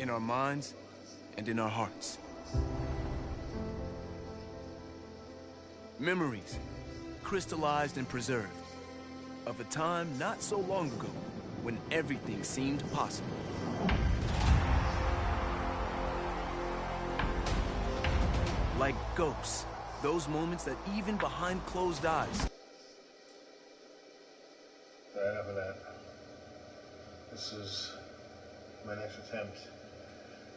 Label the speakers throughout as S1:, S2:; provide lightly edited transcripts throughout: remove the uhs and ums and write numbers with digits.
S1: in our minds, and in our hearts. Memories, crystallized and preserved, of a time not so long ago when everything seemed possible. Like ghosts, those moments that even behind closed eyes.
S2: Enough of that. This is my next attempt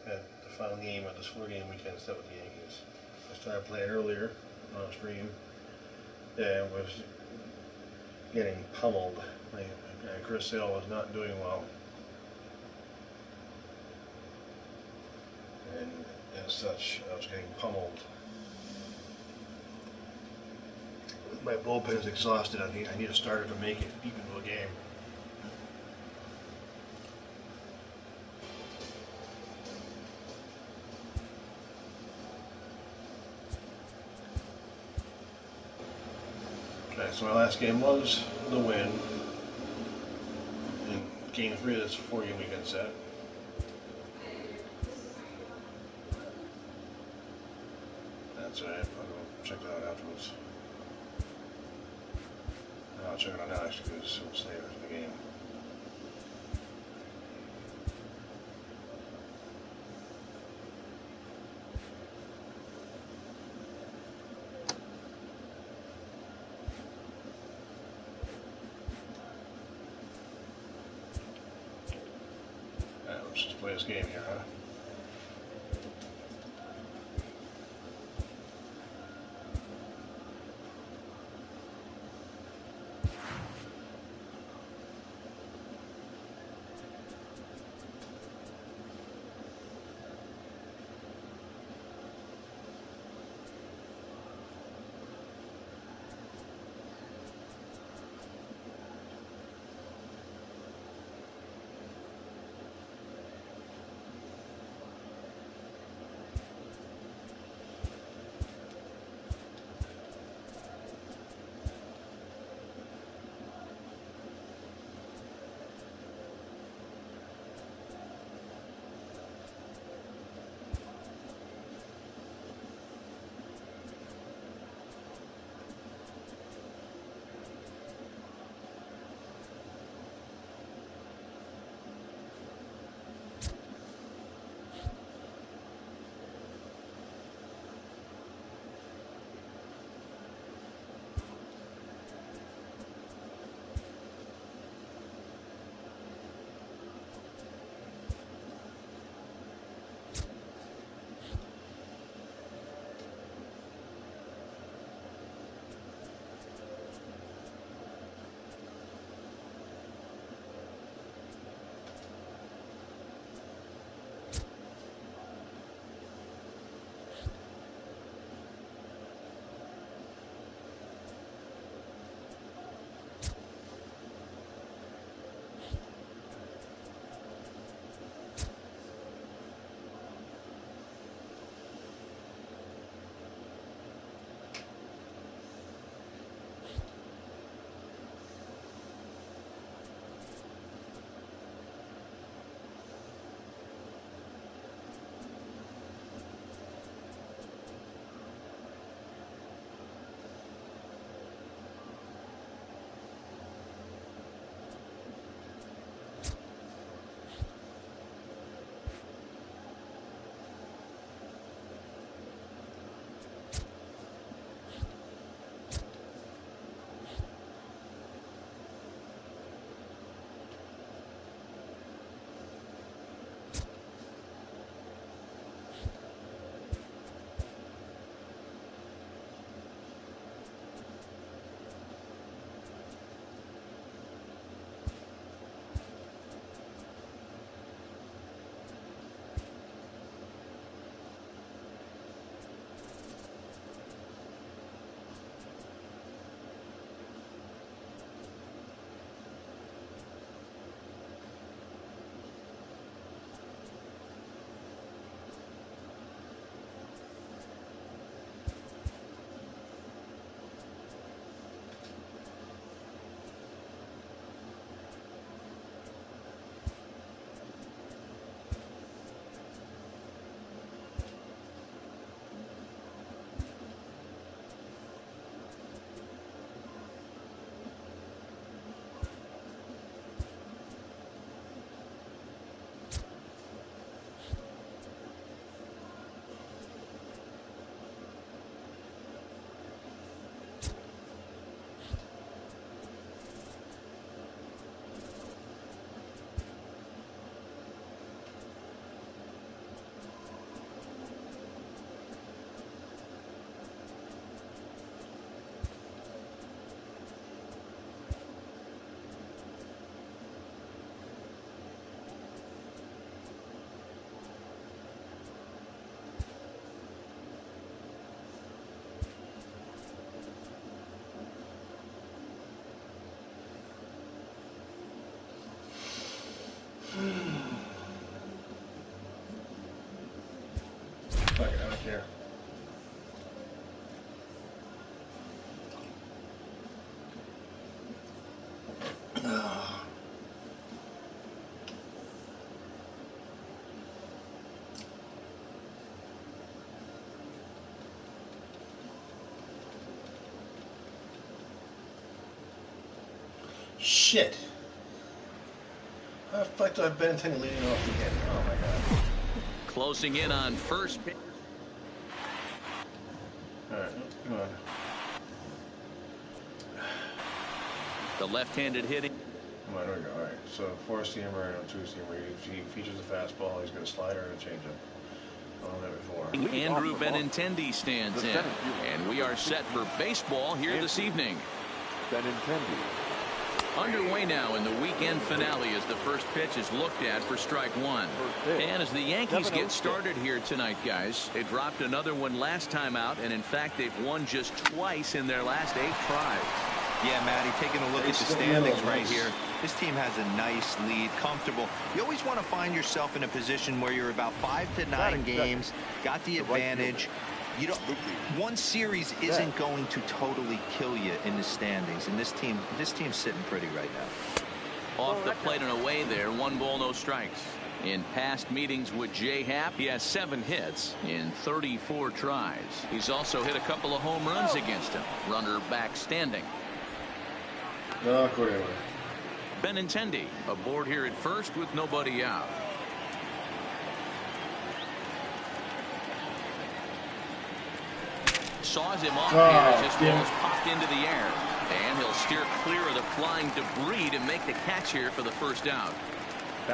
S2: at the final game of this 4-game weekend set with the Yankees. I started playing earlier on stream and was getting pummeled. Chris Sale was not doing well. And as such, I was getting pummeled. My bullpen is exhausted. I need a starter to make it deep into a game. Okay, so my last game was the win in game 3 of this 4-game weekend set. That's right. I'll go check that out afterwards. I'll check it out now actually because we'll stay after the game. Alright, let's just play this game here, huh? Fuck it, I don't care. Shit. I feel like I've been intending leading off again. Oh my god.
S3: Closing in on first pitch.
S2: Alright, come on.
S3: The left-handed hitting.
S2: Come on, there we go. Alright, so 4-seamer and a 2-seamer. He features a fastball, he's got a slider and a changeup. I've done that before.
S3: Andrew Benintendi stands in. And we are set for baseball here this evening.
S4: Benintendi.
S3: Underway now in the weekend finale as the first pitch is looked at for strike one. And as the Yankees get started here tonight, guys, they dropped another one last time out, and in fact they've won just twice in their last 8 tries.
S5: Yeah, Matty, taking a look at the standings right here. This team has a nice lead, comfortable. You always want to find yourself in a position where you're about 5 to 9 games, got the advantage. You don't, one series isn't going to totally kill you in the standings, and this team's sitting pretty right now.
S3: Off the plate and away there, 1 ball, no strikes. In past meetings with J. Happ, he has 7 hits in 34 tries. He's also hit a couple of home runs against him. Runner back standing.
S2: No, Corey.
S3: Benintendi aboard here at first with nobody out. Saws him off here as this ball is popped into the air. And he'll steer clear of the flying debris to make the catch here for the first out.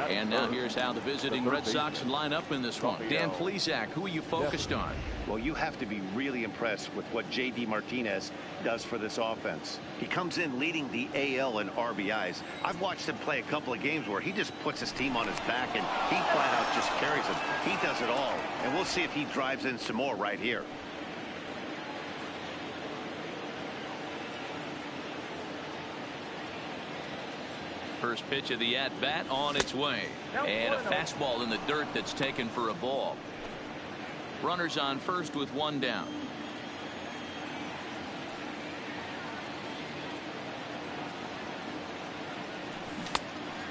S3: And now here's how the visiting Red Sox line up in this one. Dan Plesac, who are you focused on?
S6: Well, you have to be really impressed with what J.D. Martinez does for this offense. He comes in leading the AL in RBIs. I've watched him play a couple of games where he just puts his team on his back and he flat out just carries them. He does it all. And we'll see if he drives in some more right here.
S3: First pitch of the at-bat on its way. And a fastball in the dirt that's taken for a ball. Runners on first with 1 down.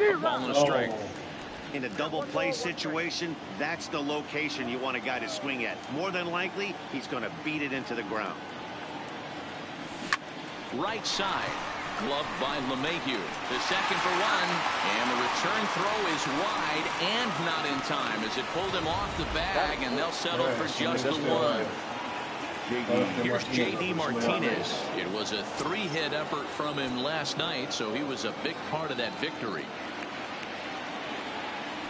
S3: A ball and a strike.
S6: In a double play situation, that's the location you want a guy to swing at. More than likely, he's going to beat it into the ground.
S3: Right side. Gloved by LeMahieu. The second for 1. And the return throw is wide and not in time as it pulled him off the bag, and they'll settle for just the 1. Here's J.D. Martinez. It was a 3-hit effort from him last night, so he was a big part of that victory.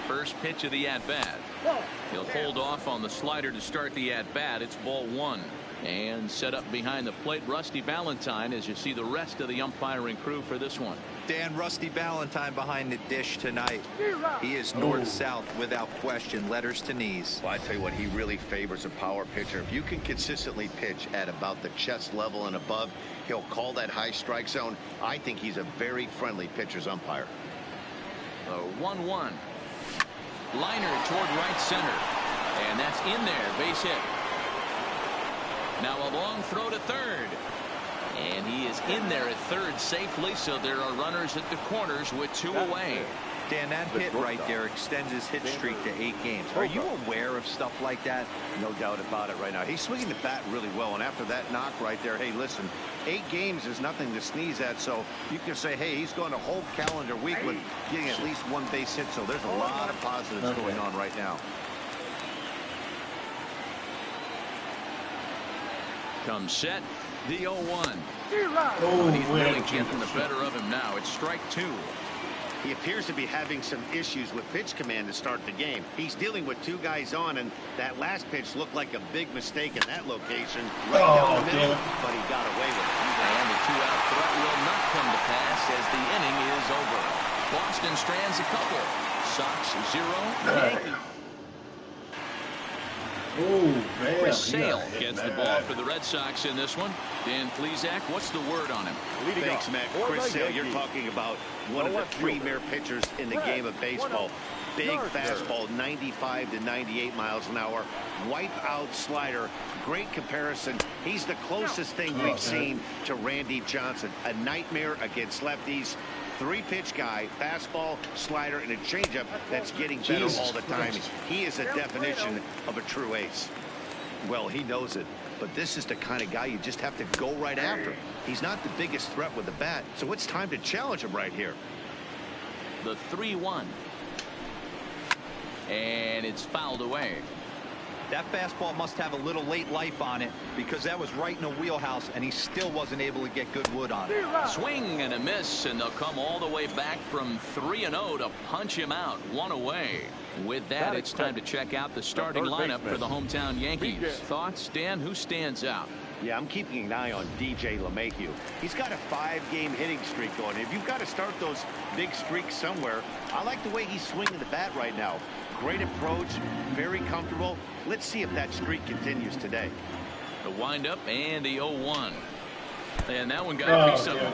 S3: First pitch of the at-bat. He'll hold off on the slider to start the at-bat. It's ball 1. And set up behind the plate, Rusty Valentine, as you see the rest of the umpiring crew for this one.
S5: Dan, Rusty Valentine behind the dish tonight. He is north-south without question, letters to knees.
S6: Well, I tell you what, he really favors a power pitcher. If you can consistently pitch at about the chest level and above, he'll call that high strike zone. I think he's a very friendly pitcher's umpire.
S3: 1-1. Liner toward right center. And that's in there, base hit. Now a long throw to third. And he is in there at third safely, so there are runners at the corners with 2 away.
S5: Dan, that hit right there extends his hit streak to 8 games. Are you aware of stuff like that?
S6: No doubt about it right now. He's swinging the bat really well, and after that knock right there, hey, listen, 8 games is nothing to sneeze at, so you can say, hey, he's going a whole calendar week with getting at least 1 base hit, so there's a lot of positives going on right now.
S3: Comes set, the 0-1. And he's really getting the better of him now. It's strike 2.
S6: He appears to be having some issues with pitch command to start the game. He's dealing with 2 guys on, and that last pitch looked like a big mistake in that location. Right down the middle, but he got away with it.
S3: And the 2-out threat will not come to pass as the inning is over. Boston strands a couple. Sox 0, Yankees. Chris Sale gets the ball for the Red Sox in this one. Dan Plesac, what's the word on him?
S6: Thanks, Matt. Chris Sale, you're talking about one of the premier pitchers in the game of baseball. Big fastball, 95 to 98 miles an hour. Wipe out slider. Great comparison. He's the closest thing we've seen to Randy Johnson. A nightmare against lefties. 3-pitch guy, fastball, slider, and a changeup that's getting better all the time. He is a definition of a true ace.
S5: Well, he knows it, but this is the kind of guy you just have to go right after. He's not the biggest threat with the bat, so it's time to challenge him right here.
S3: The 3-1. And it's fouled away.
S5: That fastball must have a little late life on it because that was right in the wheelhouse, and he still wasn't able to get good wood on it.
S3: Swing and a miss, and they'll come all the way back from 3-0 to punch him out. 1 away. With that, it's time to check out the starting lineup for the hometown Yankees. Thoughts, Dan? Who stands out?
S6: Yeah, I'm keeping an eye on DJ LeMahieu. He's got a 5-game hitting streak going. If you've got to start those big streaks somewhere, I like the way he's swinging the bat right now. Great approach, very comfortable. Let's see if that streak continues today.
S3: The windup and the 0-1. And that one got a piece of him.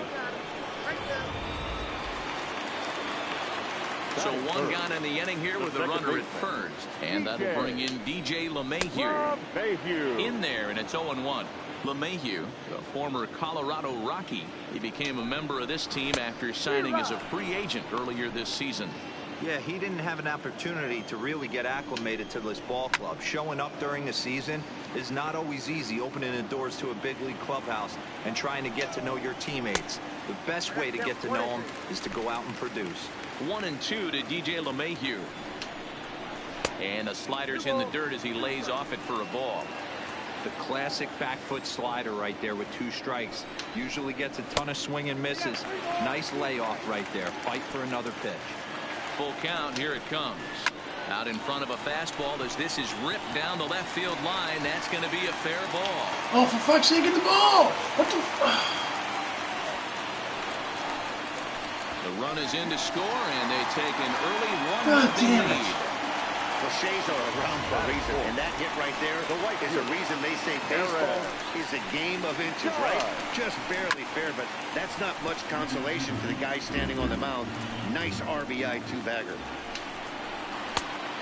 S3: So one gone in the inning here with a runner at first. And that'll bring in DJ LeMahieu in there, and it's 0-1. LeMahieu, a former Colorado Rocky. He became a member of this team after signing as a free agent earlier this season.
S5: Yeah, he didn't have an opportunity to really get acclimated to this ball club. Showing up during the season is not always easy, opening the doors to a big league clubhouse and trying to get to know your teammates. The best way to get to know them is to go out and produce.
S3: 1-2 to DJ LeMahieu. And the slider's in the dirt as he lays off it for a ball.
S5: The classic back foot slider right there with 2 strikes. Usually gets a ton of swing and misses. Nice layoff right there. Fight for another pitch.
S3: Full count. Here it comes. Out in front of a fastball as this is ripped down the left field line. That's going to be a fair ball.
S2: Oh, for fuck's sake, get the ball! What the?
S3: The run is in to score, and they take an early 1-0 lead.
S6: Cliches are around for a reason, and that hit right there is a reason they say baseball is a game of inches, right? Just barely fair, but that's not much consolation for the guy standing on the mound. Nice RBI 2-bagger.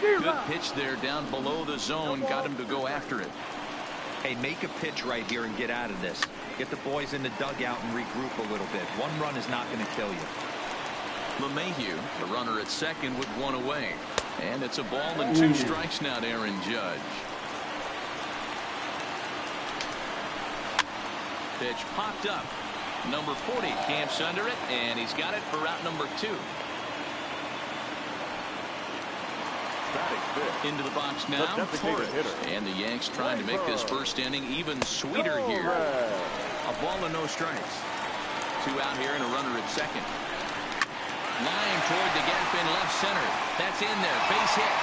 S3: Good pitch there down below the zone. Got him to go after it.
S5: Hey, make a pitch right here and get out of this. Get the boys in the dugout and regroup a little bit. One run is not going to kill you.
S3: LeMahieu, the runner at second with 1 away. And it's a ball and 2 strikes now to Aaron Judge. Pitch popped up. Number 40 camps under it, and he's got it for out number 2. Into the box now, Torres. And the Yanks trying to make this first inning even sweeter here. A ball and no strikes. 2 out here and a runner at second. Line toward the gap in left center. That's in there. Base hit.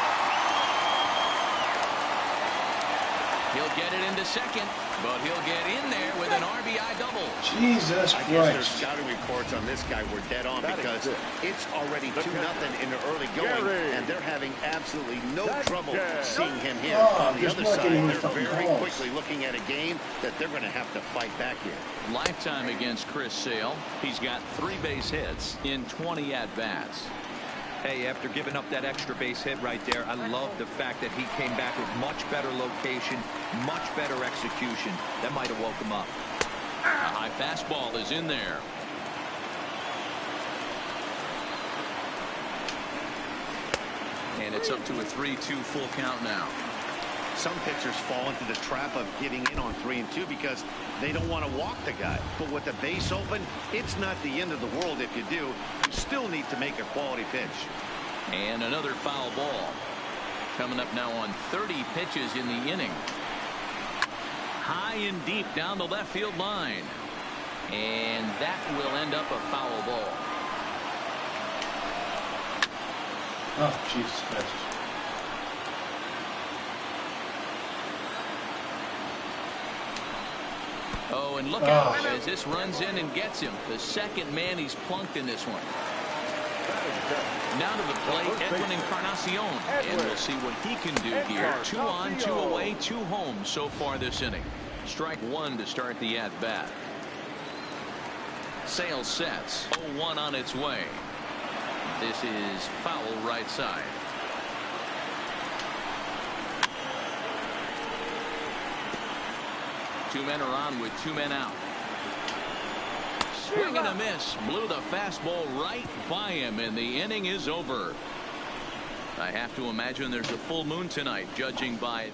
S3: He'll get it into second, but he'll get in there with an RBI double.
S2: Jesus Christ.
S6: I guess their scouting reports on this guy were dead on because it's already 2-0 in the early going, and they're having absolutely no trouble seeing him here. On the other side, they're very quickly looking at a game that they're going to have to fight back here.
S3: Lifetime against Chris Sale. He's got 3 base hits in 20 at-bats.
S5: Hey, after giving up that extra base hit right there, I love the fact that he came back with much better location, much better execution. That might have woke him up.
S3: A high fastball is in there. And it's up to a 3-2 full count now.
S6: Some pitchers fall into the trap of giving in on 3-2 because they don't want to walk the guy. But with the base open, it's not the end of the world if you do. You still need to make a quality pitch.
S3: And another foul ball. Coming up now on 30 pitches in the inning. High and deep down the left field line. And that will end up a foul ball.
S2: Oh, Jesus Christ.
S3: Oh, and look out as this runs in and gets him. The second man he's plunked in this one. Now to the plate, Edwin Encarnacion. And we'll see what he can do here. 2 on, 2 away, 2 home so far this inning. Strike 1 to start the at-bat. Sale sets. 0-1 on its way. This is foul right side. Two men are on with 2 men out. Swing and a miss. Blew the fastball right by him, and the inning is over. I have to imagine there's a full moon tonight, judging by...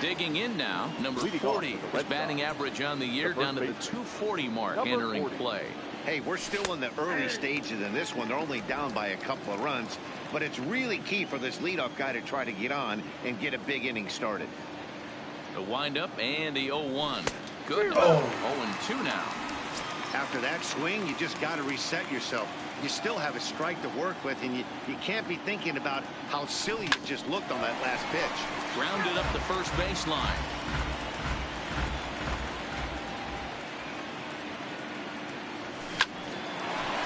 S3: Digging in now, number 40. His batting average on the year down to the 240 mark entering play.
S6: Hey, we're still in the early stages in this one. They're only down by a couple of runs, but it's really key for this leadoff guy to try to get on and get a big inning started.
S3: The windup and the 0-1. Good. 0-2 now.
S6: After that swing, you just got to reset yourself. You still have a strike to work with, and you can't be thinking about how silly it just looked on that last pitch.
S3: Grounded up the first baseline.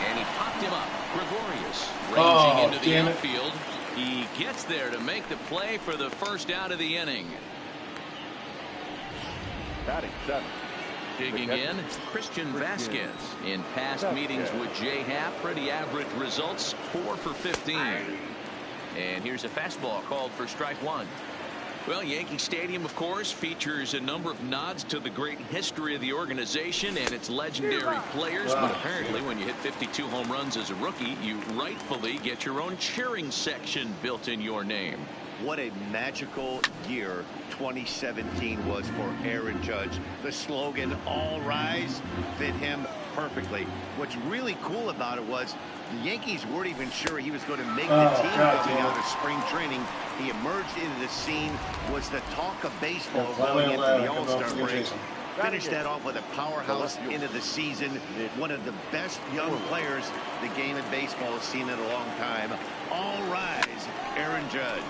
S3: And he popped him up. Gregorius ranging into the outfield. He gets there to make the play for the first out of the inning.
S4: Batting 7.
S3: Digging in, Christian Vasquez. In past meetings with Jay Happ, pretty average results, 4 for 15. And here's a fastball called for strike 1. Well, Yankee Stadium, of course, features a number of nods to the great history of the organization and its legendary players. But apparently, when you hit 52 home runs as a rookie, you rightfully get your own cheering section built in your name.
S6: What a magical year 2017 was for Aaron Judge. The slogan, "All Rise," fit him perfectly. What's really cool about it was the Yankees weren't even sure he was going to make the team coming out of spring training. He emerged into the scene, was the talk of baseball going into the All-Star break. Finished that off with a powerhouse end of the season. One of the best young players the game of baseball has seen in a long time. All rise, Aaron Judge.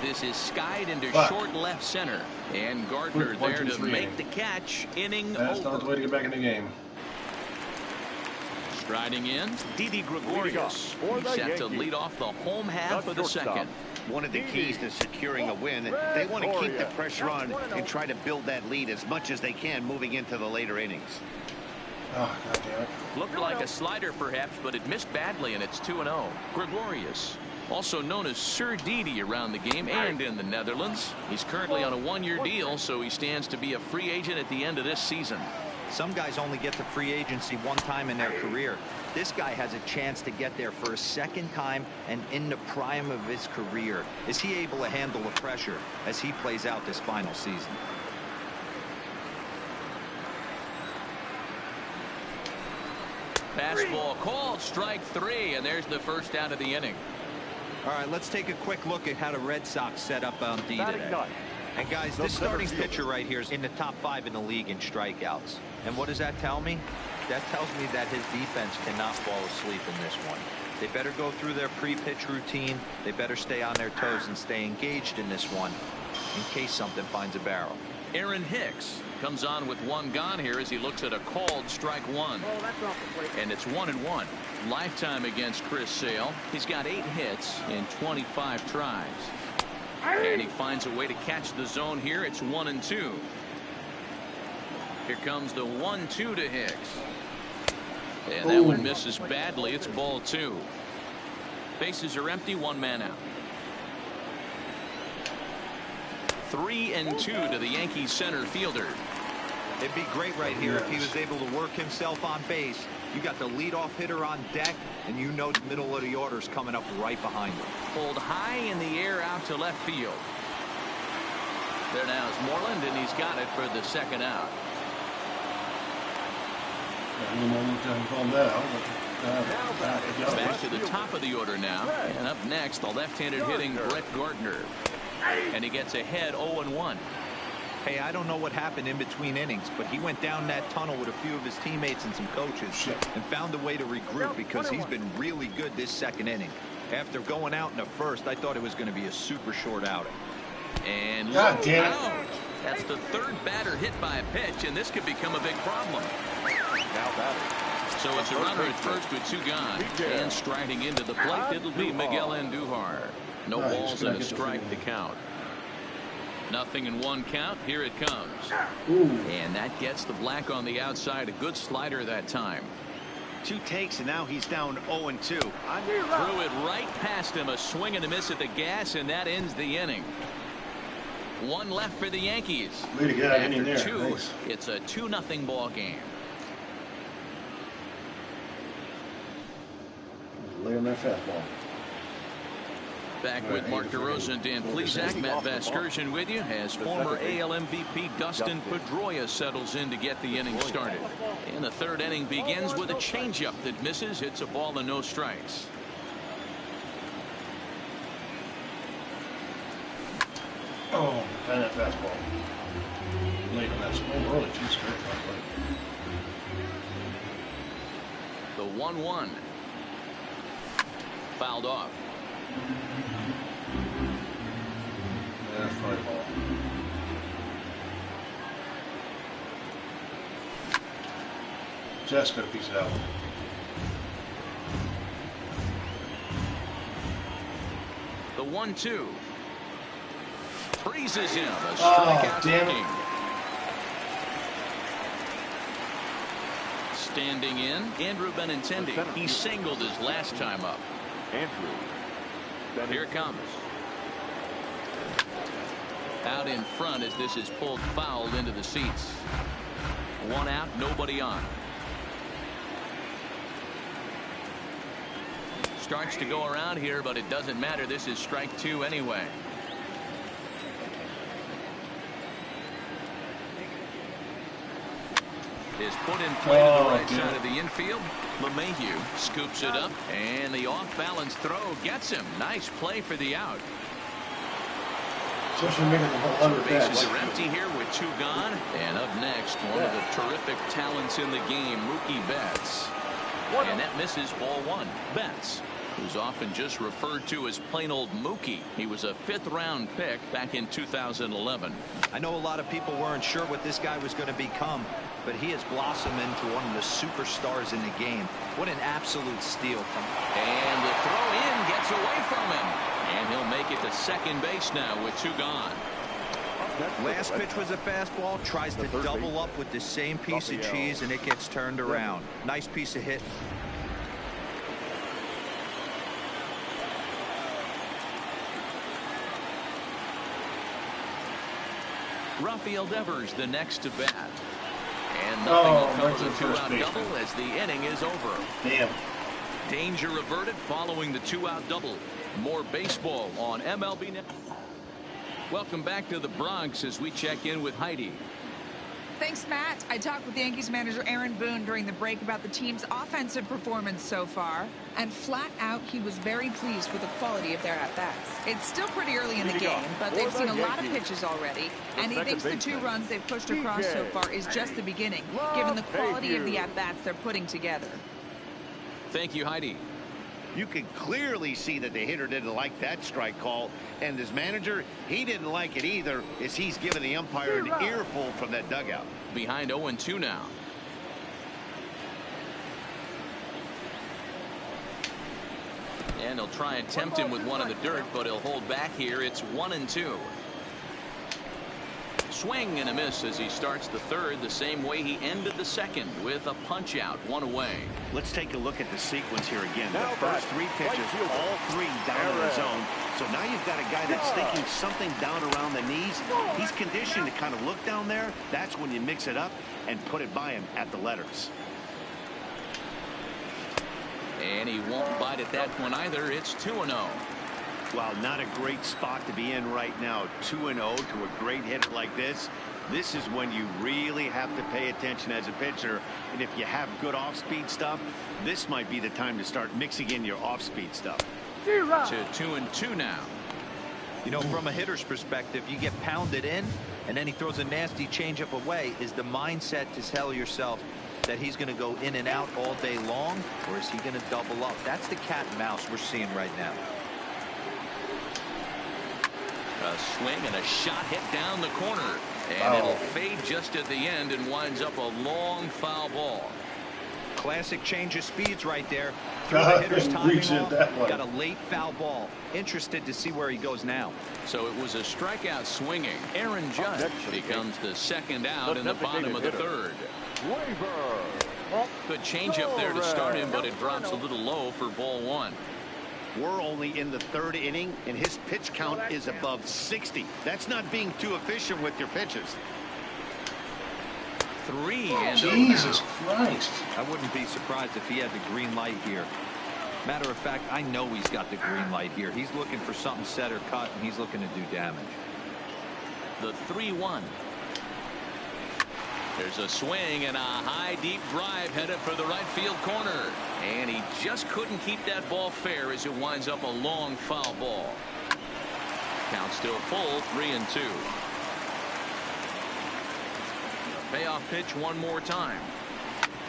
S3: This is skied into short left center, and Gardner there to make the catch. Inning
S2: That's
S3: over.
S2: not the way to get back in the game.
S3: Striding in, Didi Gregorius. He's set to lead off the home half of the second.
S6: One of the keys to securing a win, they want to keep the pressure on and try to build that lead as much as they can moving into the later innings.
S2: Oh, God damn it.
S3: Looked like a slider perhaps, but it missed badly, and it's 2-0. Gregorius, also known as Sir Didi around the game and in the Netherlands. He's currently on a 1-year deal, so he stands to be a free agent at the end of this season.
S5: Some guys only get to free agency one time in their career. This guy has a chance to get there for a second time and in the prime of his career. Is he able to handle the pressure as he plays out this final season?
S3: Fastball called, strike 3, and there's the first out of the inning.
S5: All right, let's take a quick look at how the Red Sox set up on D today. And guys, this starting pitcher right here is in the top 5 in the league in strikeouts. And what does that tell me? That tells me that his defense cannot fall asleep in this one. They better go through their pre-pitch routine. They better stay on their toes and stay engaged in this one in case something finds a barrel.
S3: Aaron Hicks comes on with 1 gone here as he looks at a called strike 1. And it's 1-1. Lifetime against Chris Sale. He's got 8 hits in 25 tries. And he finds a way to catch the zone here. It's 1-2. Here comes the 1-2 to Hicks. And that one misses badly. It's ball 2. Bases are empty. 1 man out. 3-2 to the Yankees center fielder.
S5: It'd be great right here if he was able to work himself on base. You got the leadoff hitter on deck, and you know the middle of the order's coming up right behind him.
S3: Pulled high in the air out to left field. There now is Moreland, and he's got it for the second out. Back to the top of the order now. And up next, the left-handed hitting Brett Gardner. And he gets ahead 0-1.
S5: Hey, I don't know what happened in between innings, but he went down that tunnel with a few of his teammates and some coaches and found a way to regroup because he's been really good this second inning. After going out in the first, I thought it was going to be a super short outing.
S3: And
S2: God damn it.
S3: out. That's the 3rd batter hit by a pitch, and this could become a big problem. So it's a runner at first with 2 gone. And striding into the plate, it'll be Miguel Andujar. No balls and a strike to count. 0-1 count. Here it comes. And that gets the black on the outside. A good slider that time.
S6: 2 takes, and now he's down 0-2.
S3: Threw it right past him. A swing and a miss at the gas, and that ends the inning. One left for the Yankees.
S2: Way to get in there.
S3: After two,
S2: Nice.
S3: it's a 2-0 ball game.
S2: Lay on that fastball.
S3: Back with Mark DeRosa and Dan Plesac. Matt Vasgersian with you as former AL MVP Dustin Pedroia settles in to get the inning started. And the third inning begins with a changeup that misses. It's a ball and no strikes.
S2: Oh, and that fastball. Late on that small early, 2 strikes.
S3: The 1-1. Fouled off.
S2: Yeah, fly ball. Just got a piece of that one.
S3: The 1-2. Freezes him. A strikeout taking. Standing in, Andrew Benintendi. He singled his last time up.
S4: Andrew.
S3: Here it comes. Out in front as this is pulled foul into the seats. One out, nobody on. Starts to go around here, but it doesn't matter. This is strike 2 anyway. Is put in play to the right side of the infield. LeMahieu scoops it up, and the off-balance throw gets him. Nice play for the out. Bases are empty here with 2 gone. And up next, one of the terrific talents in the game, Mookie Betts. And that misses ball 1. Betts, who's often just referred to as plain old Mookie. He was a 5th-round pick back in 2011.
S5: I know a lot of people weren't sure what this guy was going to become, but he has blossomed into one of the superstars in the game. What an absolute steal from him.
S3: And the throw in gets away from him. And he'll make it to second base now with 2 gone.
S5: Last pitch was a fastball. Tries to double up with the same piece of cheese, and it gets turned around. Nice piece of hit.
S3: Rafael Devers the next to bat. And nothing will come of the 2-out double as the inning is over.
S2: Damn.
S3: Danger averted following the 2-out double. More baseball on MLB Net. Welcome back to the Bronx as we check in with Heidi.
S7: Thanks, Matt. I talked with Yankees manager Aaron Boone during the break about the team's offensive performance so far, and flat out he was very pleased with the quality of their at-bats. It's still pretty early in the game, but they've seen a lot of pitches already, and he thinks the 2 runs they've pushed across so far is just the beginning, given the quality of the at-bats they're putting together.
S3: Thank you, Heidi.
S6: You can clearly see that the hitter didn't like that strike call, and his manager, he didn't like it either, as he's giving the umpire an earful from that dugout.
S3: Behind 0-2 now. And he'll try and tempt him with one in the dirt, but he'll hold back here. It's 1-2. Swing and a miss as he starts the third the same way he ended the second with a punch out, 1 away.
S6: Let's take a look at the sequence here again. The first 3 pitches, all 3 down in the zone. So now you've got a guy that's thinking something down around the knees. He's conditioned to kind of look down there. That's when you mix it up and put it by him at the letters.
S3: And he won't bite at that one either. It's 2-0.
S6: Well, not a great spot to be in right now. 2-0 to a great hitter like this. This is when you really have to pay attention as a pitcher. And if you have good off-speed stuff, this might be the time to start mixing in your off-speed stuff.
S3: To 2-2 now.
S5: You know, from a hitter's perspective, you get pounded in, and then he throws a nasty changeup away. Is the mindset to tell yourself that he's going to go in and out all day long, or is he going to double up? That's the cat and mouse we're seeing right now.
S3: A swing and a shot hit down the corner, and it'll fade just at the end and winds up a long foul ball.
S5: Classic change of speeds right there. Through the hitter's timing off, got a late foul ball. Interested to see where he goes now.
S3: So it was a strikeout swinging. Aaron Judge becomes the second out in the bottom of the third. Good changeup there to start him, but it drops a little low for ball 1.
S6: We're only in the 3rd inning, and his pitch count is above 60. That's not being too efficient with your pitches.
S3: 3 and
S2: Jesus Christ.
S5: I wouldn't be surprised if he had the green light here. Matter of fact, I know he's got the green light here. He's looking for something set or cut, and he's looking to do damage.
S3: The 3-1. There's a swing and a high deep drive headed for the right field corner, and he just couldn't keep that ball fair as it winds up a long foul ball. Count still full, 3-2. Payoff pitch one more time.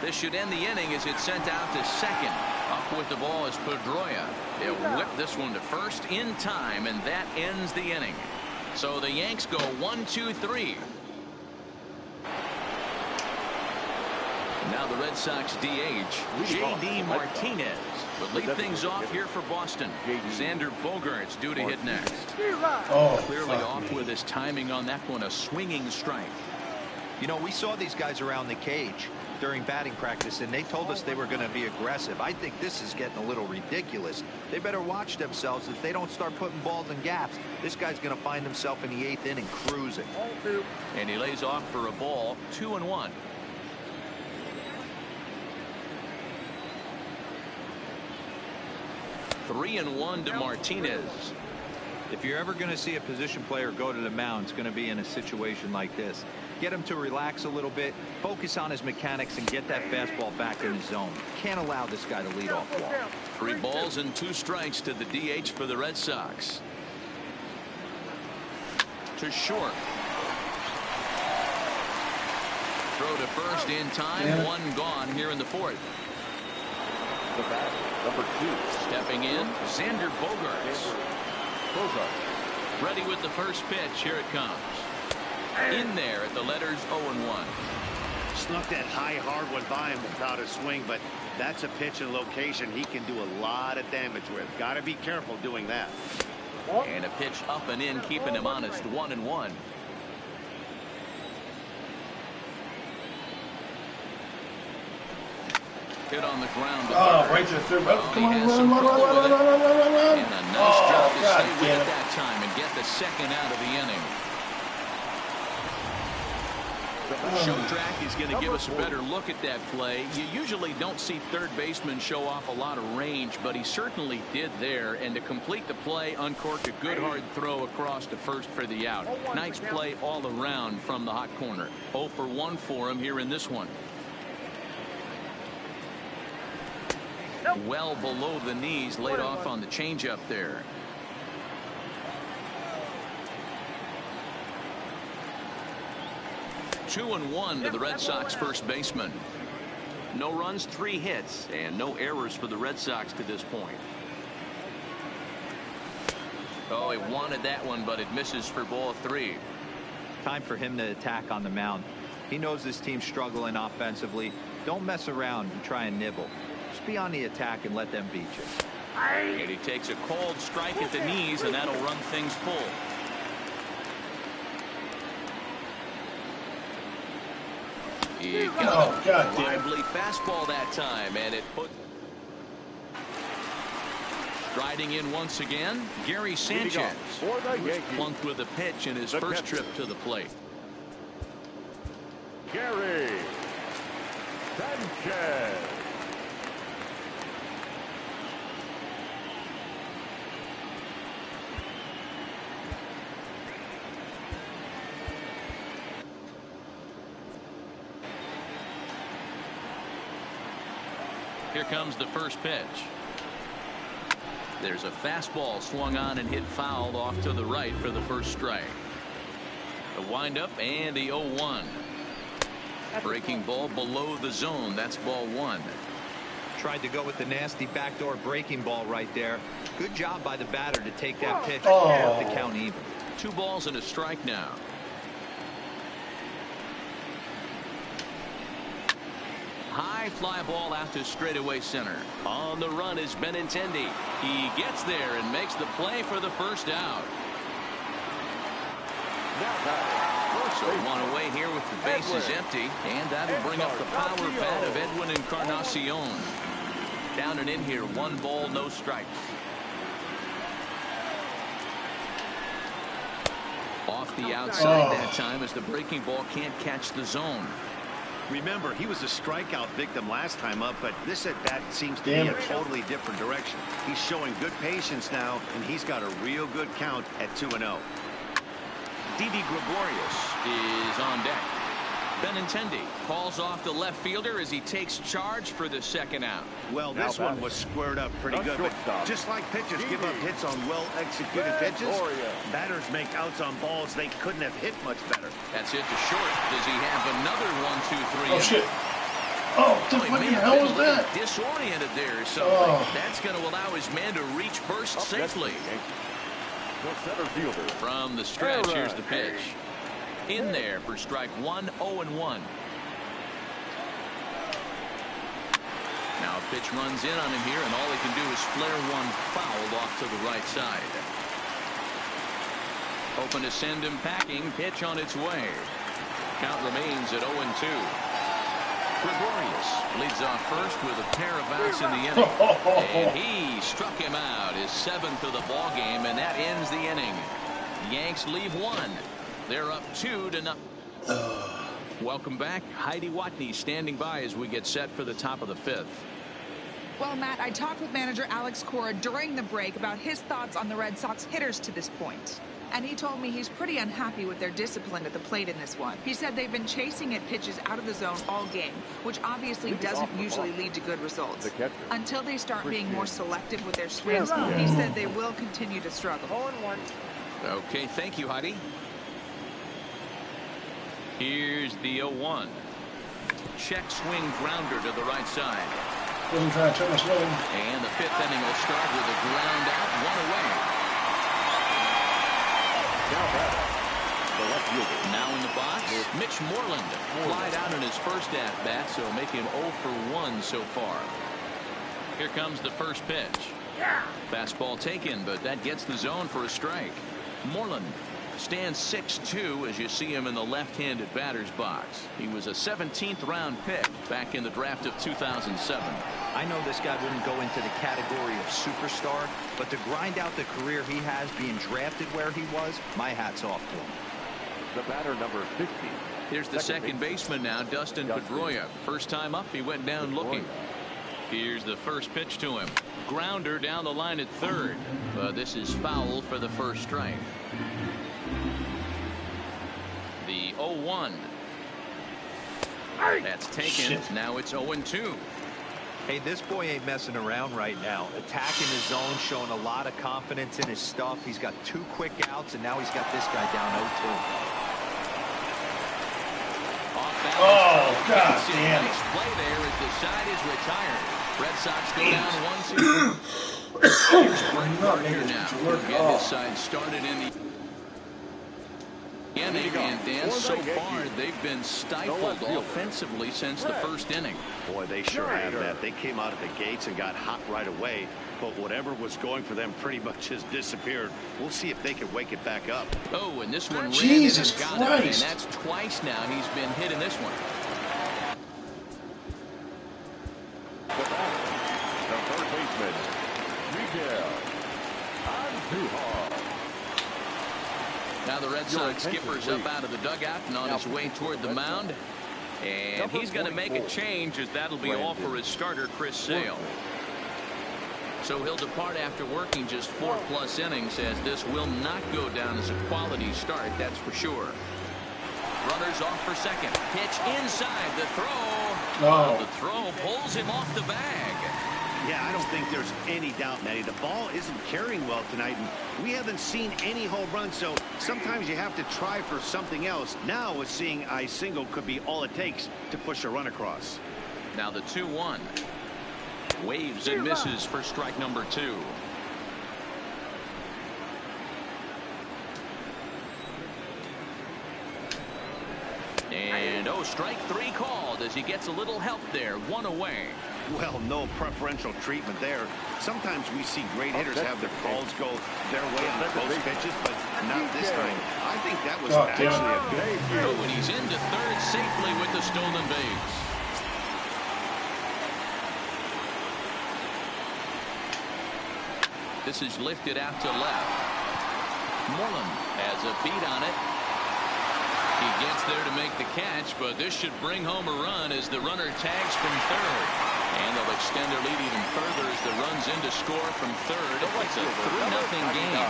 S3: This should end the inning as it's sent out to second. Up with the ball is Pedroia. They'll whip this one to first in time, and that ends the inning. So the Yanks go 1-2-3. Now the Red Sox DH, J.D. Martinez, will lead things off here for Boston. Xander Bogaerts due to hit next. Clearly off with his timing on that one, a swinging strike.
S5: You know, we saw these guys around the cage during batting practice, and they told us they were going to be aggressive. I think this is getting a little ridiculous. They better watch themselves. If they don't start putting balls in gaps, this guy's going to find himself in the 8th inning cruising.
S3: And he lays off for a ball, 2-1. Three and 1 to Martinez.
S5: If you're ever going to see a position player go to the mound, it's going to be in a situation like this. Get him to relax a little bit, focus on his mechanics, and get that fastball back in his zone. Can't allow this guy to lead off walk.
S3: 3 balls and 2 strikes to the DH for the Red Sox. To short. Throw to first in time. 1 gone here in the 4th.
S4: The batter, number 2.
S3: Stepping in, Xander Bogaerts. Ready with the first pitch. Here it comes. In there at the letters 0-1.
S6: Snuck that high hard one by him without a swing, but that's a pitch and location he can do a lot of damage with. Got to be careful doing that.
S3: And a pitch up and in, keeping him honest. 1-1. Hit on the ground.
S2: Right to the 3rd. Come on, run.
S3: And a nice job to stay with it that time and get the second out of the inning. Show track is going to give us a better look at that play. You usually don't see third baseman show off a lot of range, but he certainly did there. And to complete the play, uncorked a good hard throw across to first for the out. Nice play all around from the hot corner. 0 for 1 for him here in this one. Well below the knees, laid off on the changeup there. Two and 1 to the Red Sox first baseman. No runs, 3 hits, and no errors for the Red Sox to this point. Oh, he wanted that one, but it misses for ball 3.
S5: Time for him to attack on the mound. He knows this team's struggling offensively. Don't mess around and try and nibble. Just be on the attack and let them beat you.
S3: And he takes a cold strike at the knees, and that'll run things full. He got a lively fastball that time, and it put. Striding in once again, Gary Sanchez. Plunked with a pitch in his first trip to the plate.
S4: Gary Sanchez.
S3: Here comes the first pitch. There's a fastball swung on and hit fouled off to the right for the first strike. The windup and the 0-1. Breaking ball below the zone. That's ball 1.
S5: Tried to go with the nasty backdoor breaking ball right there. Good job by the batter to take that pitch and keep the count even.
S3: 2 balls and a strike now. High fly ball out to straightaway center. On the run is Benintendi. He gets there and makes the play for the first out. So 1 away here with the bases empty, and that'll bring up the power bat of Edwin Encarnacion. Down and in here, 1 ball, no strikes. the outside that time as the breaking ball can't catch the zone.
S6: Remember, he was a strikeout victim last time up, but this at bat seems to be a totally different direction. He's showing good patience now, and he's got a real good count at 2-0.
S3: Didi Gregorius is on deck. Benintendi calls off the left fielder as he takes charge for the second out.
S6: Well, this one was squared up pretty good, but just like pitchers give up hits on well-executed pitches, batters make outs on balls they couldn't have hit much better.
S3: That's it to short. Does he have another 1-2-3?
S2: Oh, shit. Oh, what the hell was that?
S3: Disoriented there or something. That's going to allow his man to reach first safely. From the stretch, here's the pitch. In there for strike one, 0-1. Now a pitch runs in on him here, and all he can do is flare one foul off to the right side. Open to send him packing. Pitch on its way. Count remains at 0-2. Gregorius leads off first with a pair of outs in the inning. And he struck him out, his 7th of the ball game, and that ends the inning. Yanks leave one. They're up 2-0. Welcome back. Heidi Watney standing by as we get set for the top of the 5th.
S7: Well, Matt, I talked with manager Alex Cora during the break about his thoughts on the Red Sox hitters to this point. And he told me he's pretty unhappy with their discipline at the plate in this one. He said they've been chasing at pitches out of the zone all game, which obviously doesn't usually lead to good results. Until they start being more selective with their swings, he said they will continue to struggle.
S3: Okay, thank you, Heidi. Here's the 0-1. Check swing grounder to the right side.
S2: Wasn't trying to turn my swing.
S3: And the 5th inning will start with a ground out, 1 away. Now in the box, Mitch Moreland. Flied out in his first at-bat, so making 0 for 1 so far. Here comes the first pitch. Fastball taken, but that gets the zone for a strike. Moreland stands 6'2" as you see him in the left-handed batter's box. He was a 17th round pick back in the draft of 2007.
S5: I know this guy wouldn't go into the category of superstar, but to grind out the career he has being drafted where he was, my hat's off to him.
S4: The batter, number 50.
S3: Here's the second baseman now, Dustin Pedroia. First time up, he went down looking. Here's the first pitch to him. Grounder down the line at third. This is foul for the first strike. The 0-1. That's taken. Now it's 0-2.
S5: Hey, this boy ain't messing around right now. Attacking the zone, showing a lot of confidence in his stuff. He's got 2 quick outs, and now he's got this guy down 0-2.
S2: Oh, God damn.
S3: Nice play there as the side is retired. Red Sox go down 1-2. Here's Brent Gardner now. Get his side started in the inning, and Dan, so far they've been stifled offensively since the first inning.
S6: Boy, they sure have that. They came out of the gates and got hot right away, but whatever was going for them pretty much has disappeared. We'll see if they can wake it back up.
S3: Oh, and this one
S2: Jesus
S3: ran in and got him, and
S2: Christ.
S3: that's twice now he's been hit in this one.
S4: The third baseman, Miguel Andujar.
S3: Now the Red Sox skipper's up out of the dugout and on his way toward the mound. And he's going to make a change, as that'll be all for his starter, Chris Sale. So he'll depart after working just 4+ innings, as this will not go down as a quality start, that's for sure. Runners off for second. Pitch inside. The throw. The throw pulls him off the bag.
S6: Yeah, I don't think there's any doubt, Matty. The ball isn't carrying well tonight, and we haven't seen any home runs, so sometimes you have to try for something else. Now, with seeing a single could be all it takes to push a run across.
S3: Now the 2-1. Waves and misses for strike number 2. And strike 3 called as he gets a little help there. 1 away.
S6: Well, no preferential treatment there. Sometimes we see great hitters have their calls go their way on close pitches, but not this time. I think that was actually a good.
S3: Oh, and he's into third safely with the stolen base. This is lifted out to left. Moreland has a beat on it. He gets there to make the catch, but this should bring home a run as the runner tags from third. And they'll extend their lead even further as the run's in to score from third. It's a 3-0 game.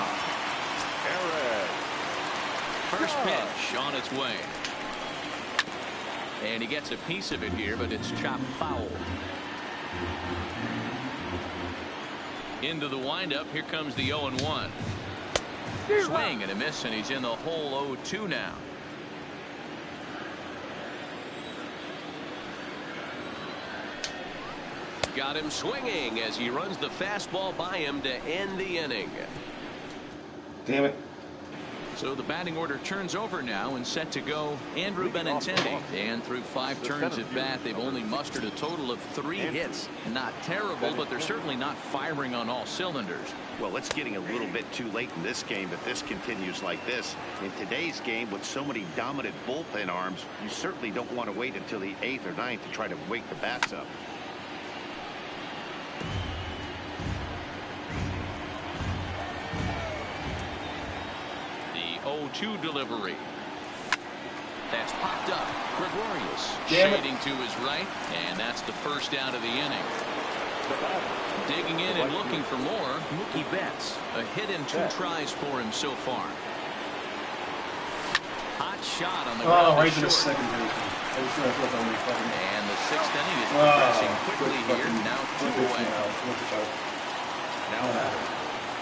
S3: First pitch on its way. And he gets a piece of it here, but it's chopped foul. Into the windup. Here comes the 0-1. Swing and a miss, and he's in the hole 0-2 now.
S8: Got him swinging as he runs the fastball by him to end the inning.
S2: Damn it.
S3: So the batting order turns over now and set to go Andrew Benintendi. And through 5 turns at bat, they've only mustered a total of 3 hits. Not terrible, but they're certainly not firing on all cylinders.
S6: Well, it's getting a little bit too late in this game if this continues like this. In today's game, with so many dominant bullpen arms, you certainly don't want to wait until the 8th or 9th to try to wake the bats up.
S3: The 0-2 delivery. That's popped up. Gregorius shading to his right, and that's the first out of the inning. Digging in and looking for more, Mookie Betts. A hit in 2 tries for him so far. Hot shot on the ground.
S2: Right to the second base.
S3: And the 6th inning is progressing quickly here. Now 2 away. Now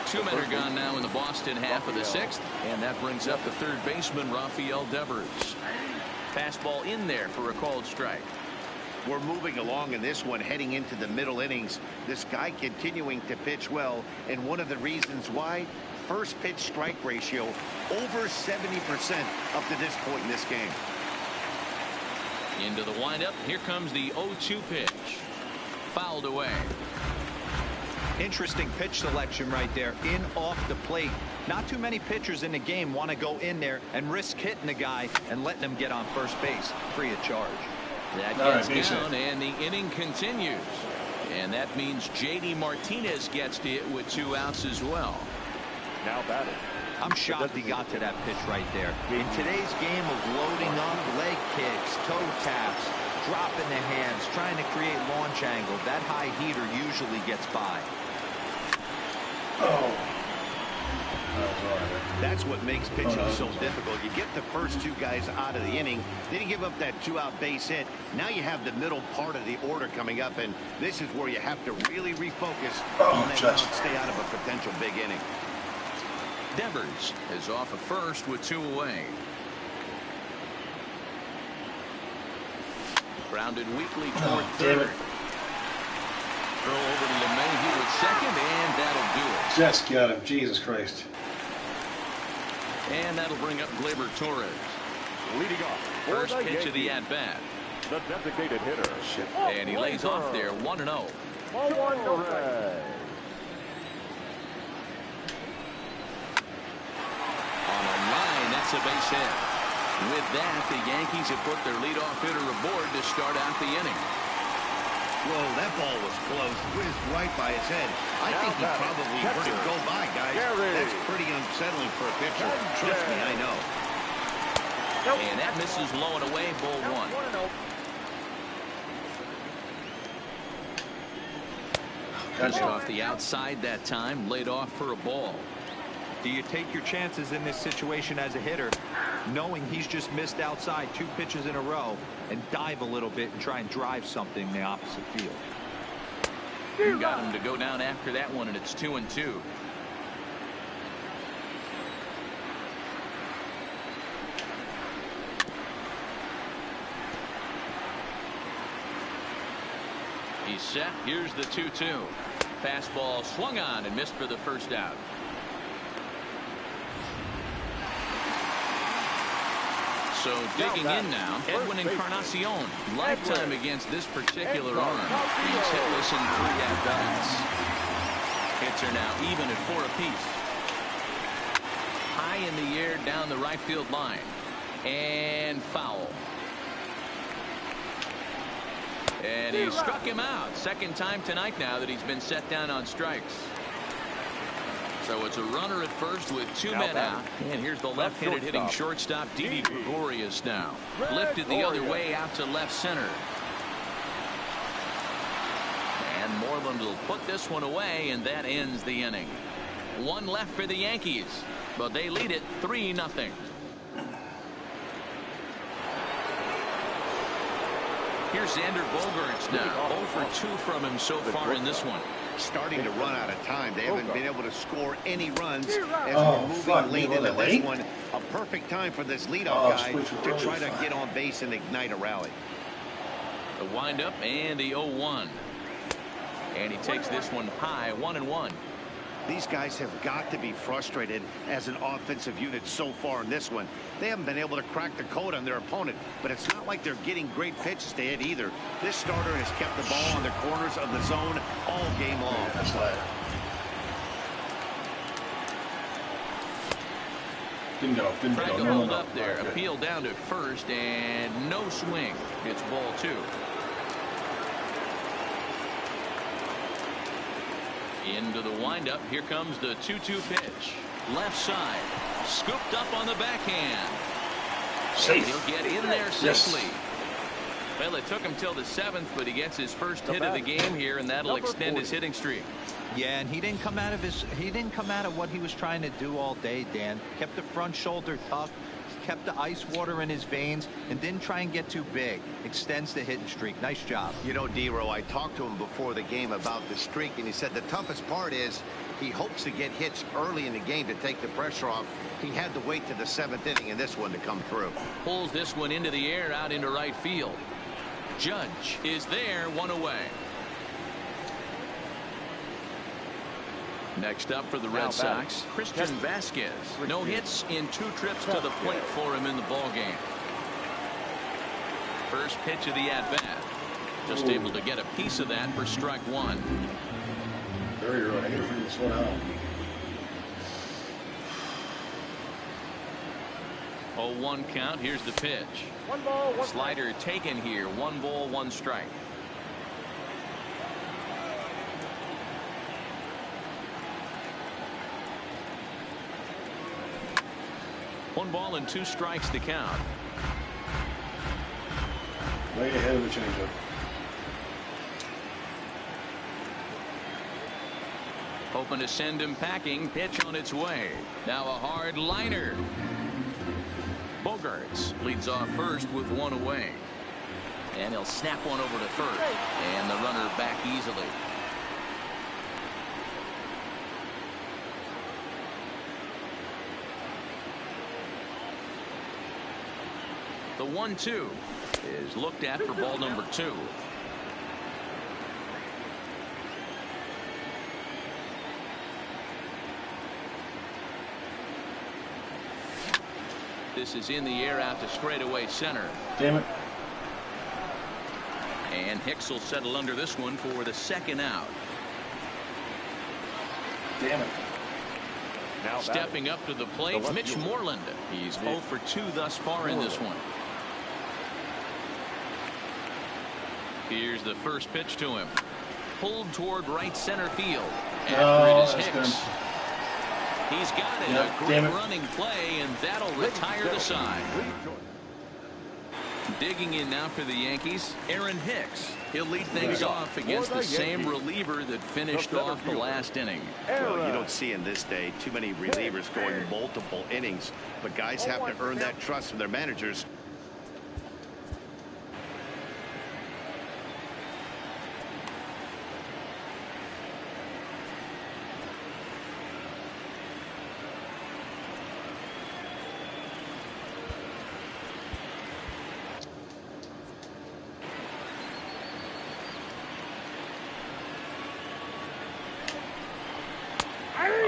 S3: 2 men are gone now in the Boston half of the 6th, and that brings up the 3rd baseman Rafael Devers. Fastball in there for a called strike.
S6: We're moving along in this one, heading into the middle innings. This guy continuing to pitch well, and one of the reasons why, first pitch strike ratio over 70% up to this point in this game.
S3: Into the windup. Here comes the 0-2 pitch. Fouled away.
S5: Interesting pitch selection right there, in off the plate. Not too many pitchers in the game want to go in there and risk hitting the guy and letting him get on first base free of charge.
S3: That gets down, and the inning continues. And that means J.D. Martinez gets to it with 2 outs as well.
S4: Now batting.
S5: I'm shocked he got to that pitch right there. In today's game of loading up leg kicks, toe taps, dropping the hands, trying to create launch angle, that high heater usually gets by.
S6: That's what makes pitching so difficult. You get the first 2 guys out of the inning, then you give up that 2-out base hit. Now you have the middle part of the order coming up, and this is where you have to really refocus on that mound, stay out of a potential big inning.
S3: Devers is off at first with 2 away. Grounded weakly toward third. Throw over to LeMahieu at second, and that'll do it.
S2: Just got him. Jesus Christ.
S3: And that'll bring up Gleyber Torres.
S4: Leading off.
S3: First pitch of the at-bat.
S4: The designated hitter.
S3: And he lays off there 1-0.
S4: On a
S3: line, that's a base hit. With that, the Yankees have put their leadoff hitter aboard to start out the inning.
S6: Whoa, that ball was close. Whizzed right by his head. I think he probably heard it go by, guys. That's pretty unsettling for a pitcher. Trust me, I know.
S3: And that misses low and away, ball 1. Just off the outside that time, laid off for a ball.
S5: Do you take your chances in this situation as a hitter, knowing he's just missed outside 2 pitches in a row, and dive a little bit and try and drive something in the opposite field?
S3: You got him to go down after that one, and it's 2-2. He's set. Here's the 2-2. Fastball swung on and missed for the first out. So digging in now, Edwin Encarnacion. Lifetime against this particular arm. He's hitless in 3 at-bats. Hits are now even at 4 apiece. High in the air down the right field line. And foul. And he struck him out. Second time tonight now that he's been set down on strikes. So it's a runner at first with 2 men out. And here's the left-handed hitting shortstop, Didi Gregorius now. Lifted the other way out to left center. And Moreland will put this one away, and that ends the inning. 1 left for the Yankees, but they lead it 3-0. Here's Xander Bogaerts now. 0 for 2 from him so far in this one.
S6: Starting to run out of time. They haven't been able to score any runs as we're moving late into this one. A perfect time for this leadoff guy to try to get on base and ignite a rally.
S3: The windup and the 0-1. And he takes this one high, 1-1.
S6: These guys have got to be frustrated as an offensive unit so far in this one. They haven't been able to crack the code on their opponent, but it's not like they're getting great pitches to hit either. This starter has kept the ball on the corners of the zone all game long.
S2: Didn't
S3: Tried
S2: go.
S3: to hold up there. Appeal down to first, and no swing. It's ball 2. Into the windup. Here comes the 2-2 pitch. Left side. Scooped up on the backhand.
S2: Safe.
S3: He'll get in there safely. Well, it took him till the 7th, but he gets his first hit of the game here, and that'll extend his hitting streak.
S5: Yeah, and he didn't come out of what he was trying to do all day, Dan. Kept the front shoulder tucked, kept the ice water in his veins, and didn't try and get too big. Extends the hitting streak. Nice job.
S6: You know, D-Row, I talked to him before the game about the streak, and he said the toughest part is he hopes to get hits early in the game to take the pressure off. He had to wait to the 7th inning in this one to come through.
S3: Pulls this one into the air out into right field. Judge is there, 1 away. Next up for the Red Sox, Christian Vasquez. No hits in 2 trips to the plate for him in the ball game. First pitch of the at-bat. Just able to get a piece of that for strike 1.
S2: Very early. I gotta figure this one out.
S3: 0-1 count. Here's the pitch.
S4: 1 ball, 1
S3: Slider taken here. 1 ball, 1 strike. One ball and 2 strikes to count.
S2: Way ahead of the changeup.
S3: Hoping to send him packing. Pitch on its way. Now a hard liner. Bogaerts leads off first with 1 away. And he'll snap one over to first. And the runner back easily. The 1-2 is looked at for ball number 2. This is in the air out to straightaway center.
S2: Damn it.
S3: And Hicks will settle under this one for the 2nd out.
S2: Damn it.
S4: Now
S3: Stepping up to the plate, Mitch Moreland. He's 0 for 2 thus far in this one. Here's the first pitch to him. Pulled toward right center field. After it is Hicks. He's got it. A great running play, and that'll retire the side. Digging in now for the Yankees, Aaron Hicks. He'll lead things off against the same reliever that finished off the last inning.
S6: Well, you don't see in this day too many relievers going multiple innings, but guys have to earn that trust from their managers.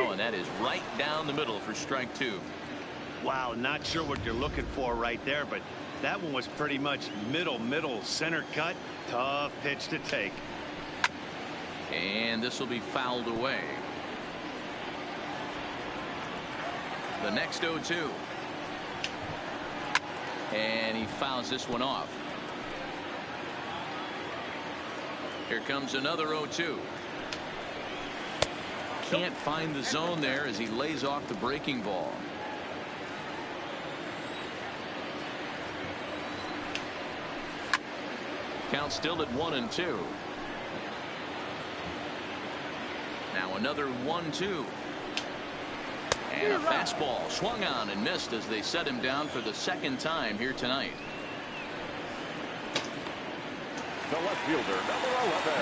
S3: And that is right down the middle for strike 2.
S6: Wow, not sure what you're looking for right there, but that one was pretty much middle center cut. Tough pitch to take.
S3: And this will be fouled away. The next 0-2. And he fouls this one off. Here comes another 0-2. can't find the zone there as he lays off the breaking ball. Count still at 1-2. Now another 1-2. And a fastball swung on and missed as they set him down for the second time here tonight.
S4: The left fielder, number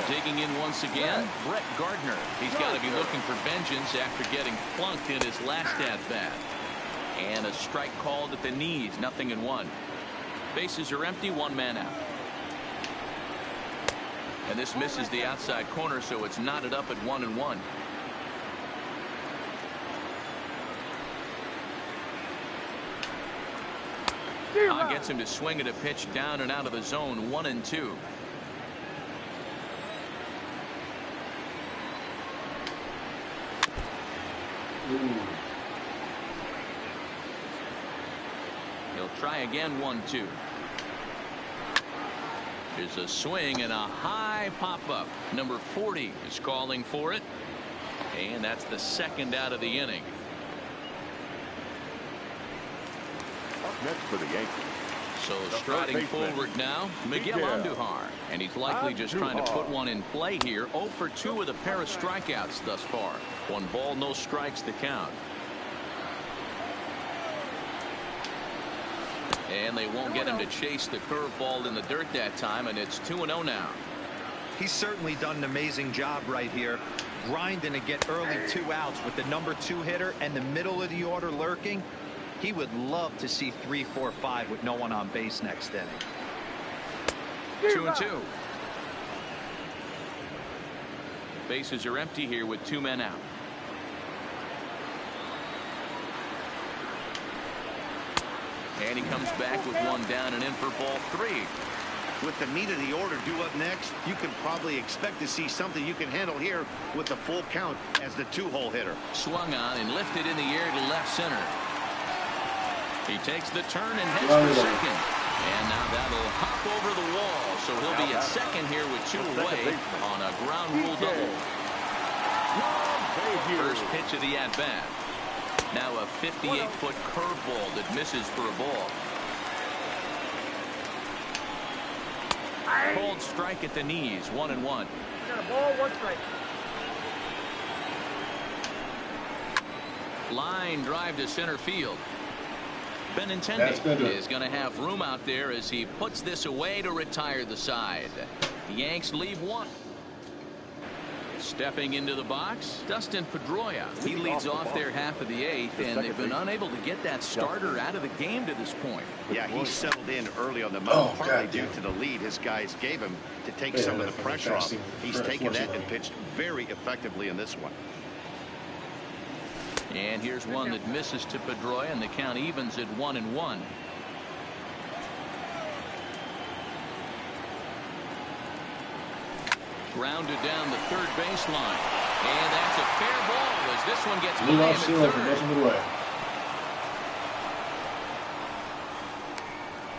S4: 11.
S3: Digging in once again, Brett Gardner. He's got to be looking for vengeance after getting plunked in his last at-bat. And a strike called at the knees, 0-1. Bases are empty, one man out. And this misses the outside corner, so it's knotted up at 1-1. Gets him to swing at a pitch down and out of the zone, 1-2. He'll try again, 1-2. There's a swing and a high pop-up. Number 40 is calling for it. And that's the second out of the inning.
S4: Up next for the Yankees.
S3: So striding forward now, Miguel Andujar. And he's likely just trying to put one in play here. 0 for 2 with a pair of strikeouts thus far. 1 ball, no strikes to count. And they won't get him to chase the curveball in the dirt that time, and it's 2-0 now.
S5: He's certainly done an amazing job right here, grinding to get early 2 outs with the number 2 hitter and the middle of the order lurking. He would love to see 3, 4, 5 with no one on base next inning.
S3: 2-2. Bases are empty here with 2 men out. And he comes back with 1 down and in for ball 3.
S6: With the meat of the order due up next, you can probably expect to see something you can handle here with the full count as the 2-hole hitter.
S3: Swung on and lifted in the air to left center. He takes the turn and heads for second. And now that'll hop over the wall. So he'll be at second here with 2 away on a ground rule double. First pitch of the at-bat. Now a 58-foot curveball that misses for a ball. Called strike at the knees, 1-1.
S9: Got a ball, 1 strike.
S3: Line drive to center field. Benintendi is going to have room out there as he puts this away to retire the side. The Yanks leave 1. Stepping into the box, Dustin Pedroia. He leads off their half of the 8th, and they've been unable to get that starter out of the game to this point.
S6: Yeah, he settled in early on the mound, partly due to the lead his guys gave him to take some of the pressure off. He's taken that and pitched very effectively in this one.
S3: And here's one that misses to Pedroia, and the count evens at 1-1. Grounded down the third baseline. And that's a fair ball as this one gets by him at third.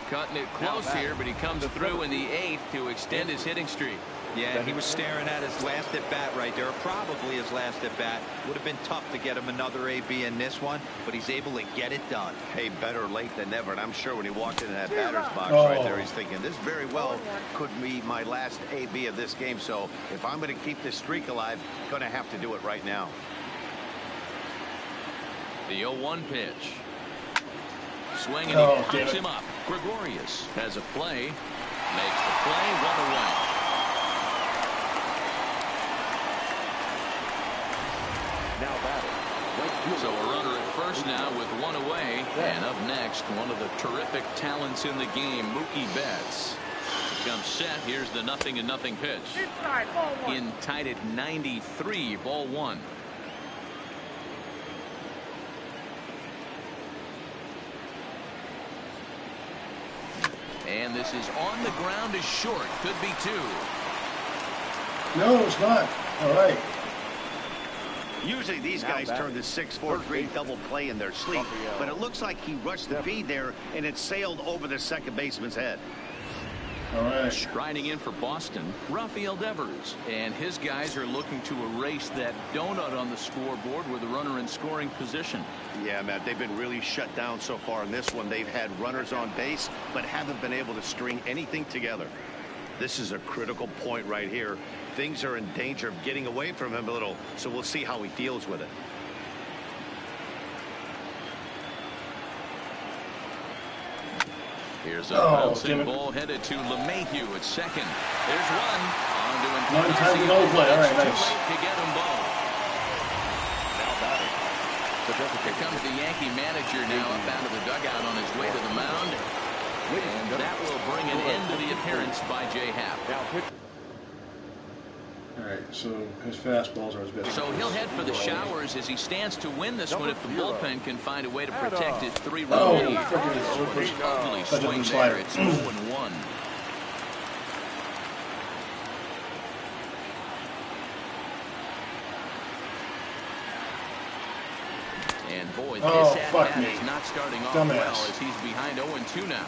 S3: Cutting it close here, but he comes through in the 8th to extend his hitting streak.
S5: Yeah, he was staring at his last at-bat right there, probably his last at-bat. Would have been tough to get him another AB in this one, but he's able to get it done.
S6: Hey, better late than never, and I'm sure when he walked into that batter's box right there, he's thinking, this very well could be my last AB of this game, so if I'm going to keep this streak alive, going to have to do it right now.
S3: The 0-1 pitch. Swing, and he pops him up. Gregorius has a play. Makes the play, 1 away.
S4: Now batting.
S3: So a runner at first now with 1 away. And up next, one of the terrific talents in the game, Mookie Betts. Comes set. Here's the 0-0 pitch.
S9: Inside, ball 1.
S3: In tied at 93, ball 1. And this is on the ground, is short. Could be 2.
S2: No, it's not. All right.
S6: Usually these guys turn the 6-4-3 double play in their sleep, but it looks like he rushed the feed there and it sailed over the second baseman's head.
S2: All right.
S3: Striding in for Boston, Rafael Devers. And his guys are looking to erase that donut on the scoreboard with a runner in scoring position.
S6: Yeah, Matt, they've been really shut down so far in this one. They've had runners on base, but haven't been able to string anything together. This is a critical point right here. Things are in danger of getting away from him a little, so we'll see how he deals with it.
S3: Here's a bouncing ball headed to LeMahieu at second. There's one. On to Encarnacion.
S2: No play. All right, nice.
S3: To get them both.
S4: Now batting.
S3: Here comes the Yankee manager now up out of the dugout on his way to the mound. And that will bring an end to the appearance by Jay Happ.
S2: All right, so his fastballs are his best.
S3: So he'll head for the showers as he stands to win this one if the bullpen can find a way to protect his 3-run lead. Ugly swing there. It's 0-1. And boy, this at-bat is not starting off well as he's behind 0-2 now.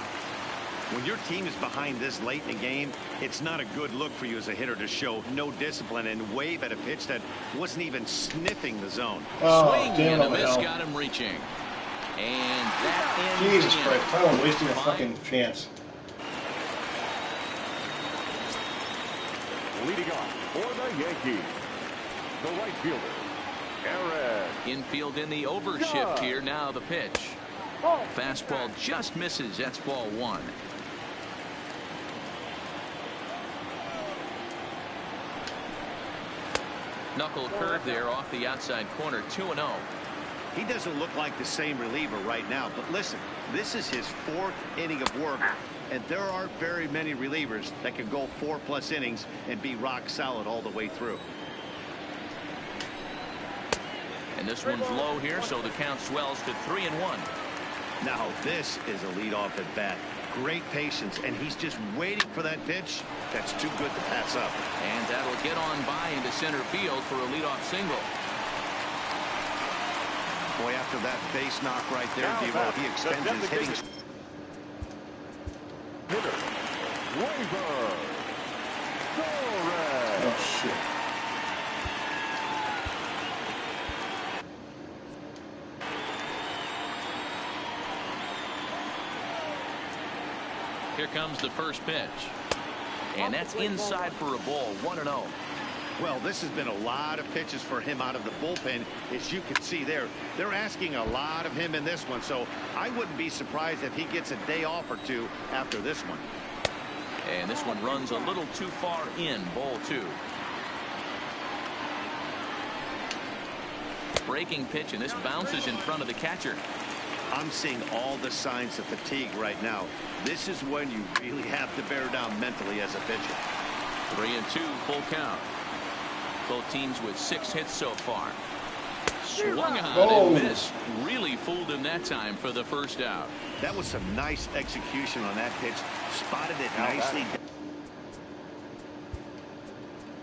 S6: When your team is behind this late in the game, it's not a good look for you as a hitter to show no discipline and wave at a pitch that wasn't even sniffing the zone.
S3: Swing and a miss got him reaching. And that ends.
S2: Jesus Christ, I was wasting a fucking chance.
S4: Leading off for the Yankees, the right fielder, Aaron.
S3: Infield in the overshift here. Now the pitch. Fastball just misses. That's ball 1. Knuckle curve there off the outside corner. 2-0.
S6: He doesn't look like the same reliever right now, but listen, this is his 4th inning of work, and there aren't very many relievers that can go 4+ innings and be rock solid all the way through.
S3: And this one's low here, so the count swells to 3-1.
S6: Now this is a leadoff at bat. Great patience, and he's just waiting for that pitch that's too good to pass up.
S3: And that'll get on by into center field for a leadoff single.
S6: Boy, after that base knock right there, Devo, he extends his hitting.
S4: Hitter, Waiver.
S2: Oh, shit.
S3: Here comes the first pitch. And that's inside for a ball. 1-0.
S6: Well, this has been a lot of pitches for him out of the bullpen. As you can see there, they're asking a lot of him in this one. So I wouldn't be surprised if he gets a day off or two after this one.
S3: And this one runs a little too far in. Ball 2. Breaking pitch, and this bounces in front of the catcher.
S6: I'm seeing all the signs of fatigue right now. This is when you really have to bear down mentally as a pitcher.
S3: 3-2, full count. Both teams with 6 hits so far. Swung on and missed. Really fooled him that time for the first out.
S6: That was some nice execution on that pitch. Spotted it nicely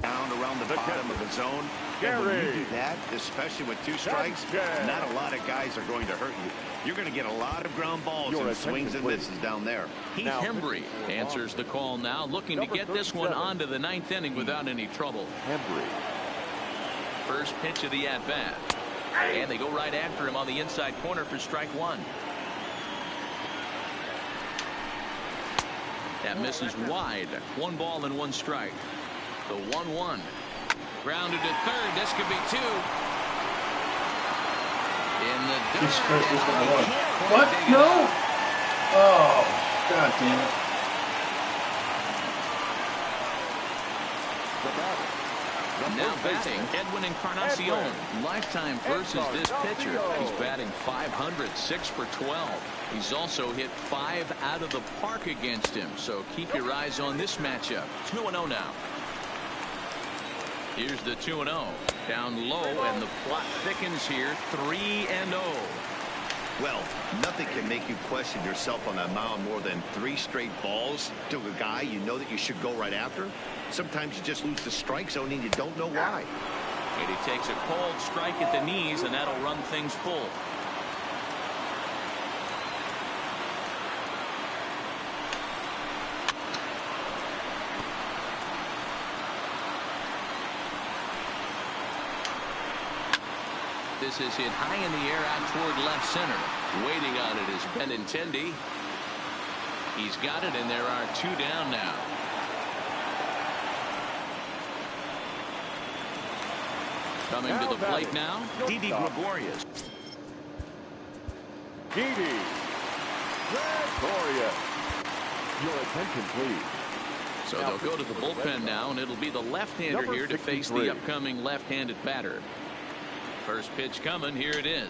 S6: down around the bottom of the zone. And when you do that, especially with 2 strikes, not a lot of guys are going to hurt you. You're going to get a lot of ground balls and swings and misses down there.
S3: Heath Hembry answers the call now, looking to get this one on to the 9th inning without any trouble.
S4: Hembry.
S3: First pitch of the at-bat. And they go right after him on the inside corner for strike 1. That misses wide. 1 ball and 1 strike. The 1-1. Grounded to third. This could be 2. In the dirt.
S2: What? No. Oh, God damn it.
S3: Now batting, Edwin Encarnacion. Lifetime versus this pitcher. He's batting .500, 6 for 12. He's also hit 5 out of the park against him. So keep your eyes on this matchup. 2-0 now. Here's the 2-0. Down low, and the plot thickens here. 3-0.
S6: Well, nothing can make you question yourself on that mound more than 3 straight balls to a guy you know that you should go right after. Sometimes you just lose the strike zone and you don't know why.
S3: And he takes a cold strike at the knees, and that'll run things full. This is hit high in the air out toward left center. Waiting on it is Benintendi. He's got it, and there are 2 down now. Coming to the plate now, Didi Gregorius.
S4: Didi Gregorius. Your attention, please.
S3: So they'll go to the bullpen now, and it'll be the left-hander here to face the upcoming left-handed batter. First pitch coming. Here it is.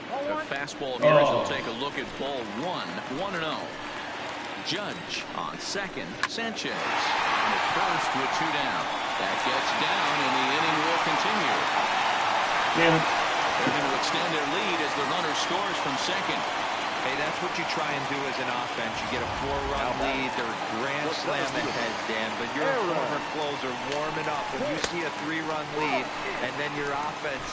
S3: A fastball here as he'll take a look at ball 1. 1-0. Judge on second. Sanchez on at first with 2 down. That gets down, and the inning will continue. They're going to extend their lead as the runner scores from second.
S5: Hey, that's what you try and do as an offense. You get a 4-run lead. They're grand slam ahead, Dan. But your former closer warming up. When you see a 3-run lead, and then your offense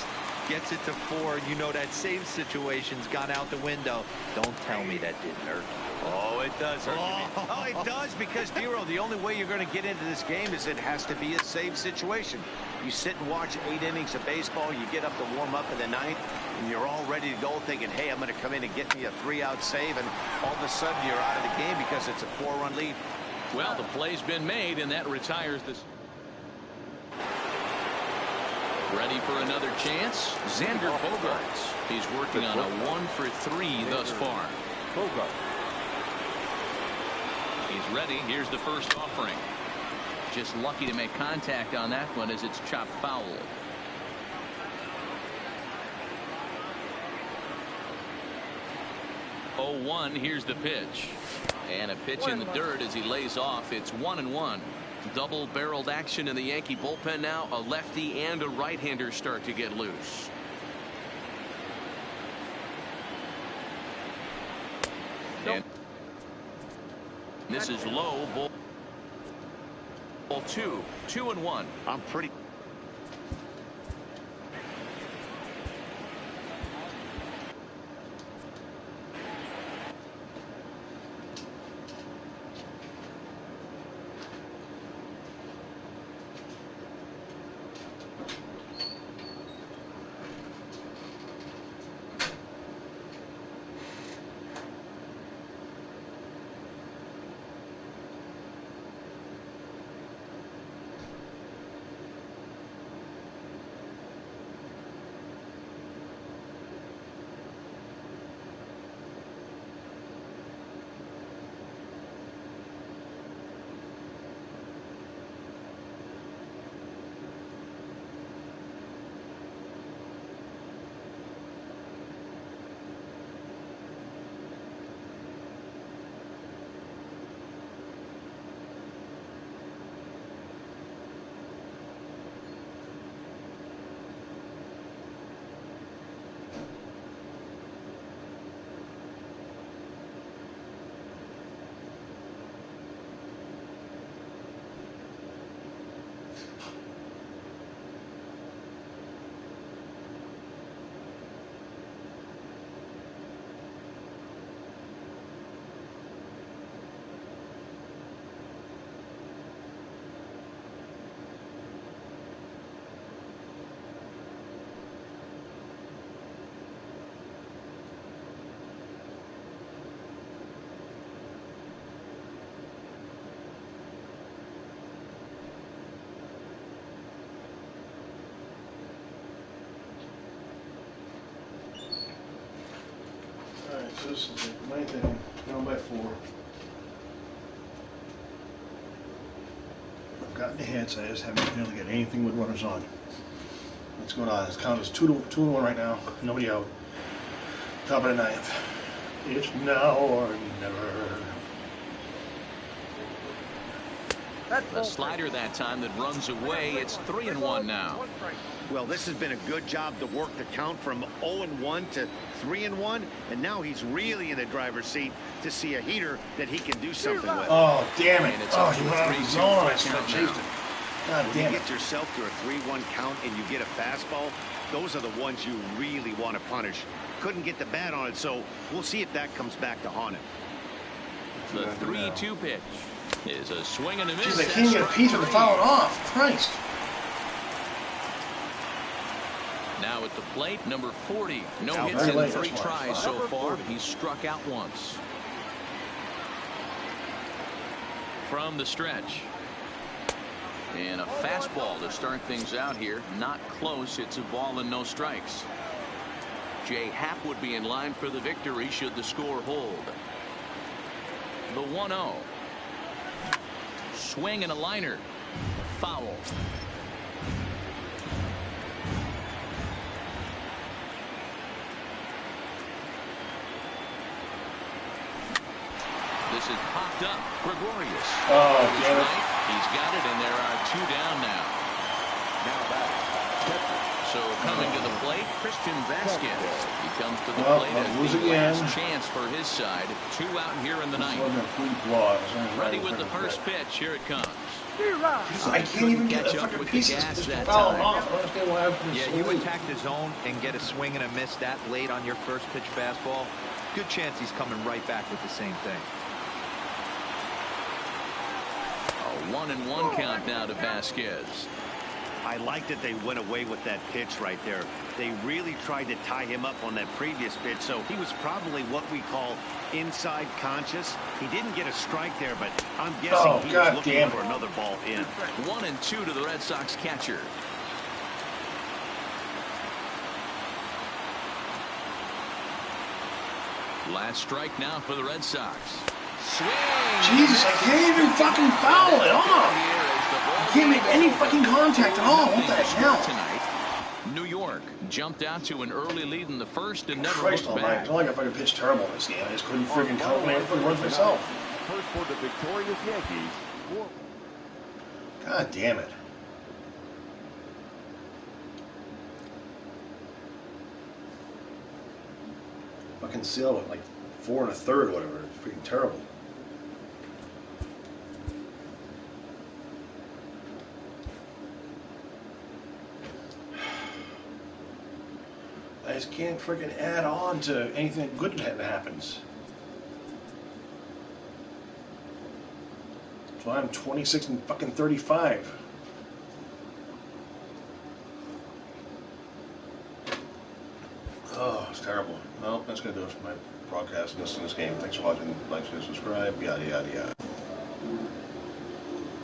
S5: gets it to 4, and you know that save situation's gone out the window. Don't tell me that didn't hurt.
S6: Oh, it does hurt. Oh, it does, because, Dero, the only way you're going to get into this game is it has to be a save situation. You sit and watch 8 innings of baseball, you get up to warm up in the 9th, and you're all ready to go thinking, hey, I'm going to come in and get me a 3-out save, and all of a sudden you're out of the game because it's a 4-run lead.
S3: Well, the play's been made, and that retires this. Ready for another chance? Xander Bogaerts. He's working on a 1-for-3 thus far.
S4: Bogaerts.
S3: He's ready. Here's the first offering. Just lucky to make contact on that one as it's chopped foul. Oh, 1. Here's the pitch. And a pitch in the dirt as he lays off. It's 1-1. Double-barreled action in the Yankee bullpen now. A lefty and a right-hander start to get loose. And this is low. Ball 2. 2-1.
S6: I'm pretty.
S2: So this is the main thing, down by 4. I've gotten the hits, I just haven't been able to get anything with runners on. What's going on? This count is 2-1 right now, nobody out. Top of the 9th. It's now or never.
S3: A slider that time that runs away. It's 3-1 now.
S6: Well, this has been a good job to work the count from 0-1 to 3-1, and now he's really in the driver's seat to see a heater that he can do something with.
S2: Oh, damn it.
S3: And it's
S2: Oh,
S3: up
S2: you
S3: to
S2: went
S3: a
S2: out of the
S3: 3-2
S2: zone. I should
S3: count
S2: have chased
S3: now.
S2: it. God
S6: When
S2: damn
S6: you
S2: it.
S6: get yourself to a 3-1 count and you get a fastball, those are the ones you really want to punish. Couldn't get the bat on it, so we'll see if that comes back to haunt him.
S3: The 3-2 pitch is a swing and a miss.
S2: Jeez, I can't get a piece of the foul off. Christ.
S3: Now at the plate, number 40. No hits in 3 tries so far, but he's struck out once. From the stretch. And a fastball to start things out here. Not close. It's a ball and no strikes. Jay Happ would be in line for the victory should the score hold. The 1-0. Swing and a liner. Foul. This is popped up. Gregorius.
S2: Oh, damn it.
S3: He's got it, and there are 2 down now. So coming to the plate, Christian Vasquez. He comes to the plate as the last chance for his side. 2 out here in the ninth. Ready with the first pitch. Here it comes.
S2: I can't even get
S3: catch up with the gas that time.
S5: Yeah, you attack the zone and get a swing and a miss that late on your first pitch fastball. Good chance he's coming right back with the same thing.
S3: A 1-1 count now to Vasquez.
S6: I like that they went away with that pitch right there. They really tried to tie him up on that previous pitch, so he was probably what we call inside conscious. He didn't get a strike there, but I'm guessing he was looking for another ball in.
S3: 1-2 to the Red Sox catcher. Last strike now for the Red Sox. Swing.
S2: Jesus, I can't even fucking foul it off. I can't make any fucking contact at all. What the hell?
S3: Tonight, New York jumped out to an early lead in the first and never
S2: Christ
S3: looked
S2: almighty.
S3: back.
S2: It's not like I fucking pitched terrible in this game. I just couldn't freaking calculate it for the runs myself.
S4: First for the victorious Yankees.
S2: God damn it. Fucking Sale with like 4 1/3 or whatever. It's freaking terrible. I just can't freaking add on to anything good that happens. So I'm 26 and fucking 35. Oh, it's terrible. Well, that's gonna do it for my broadcast. Listen to this game. Thanks for watching. Like, share, subscribe. Yada yada yada.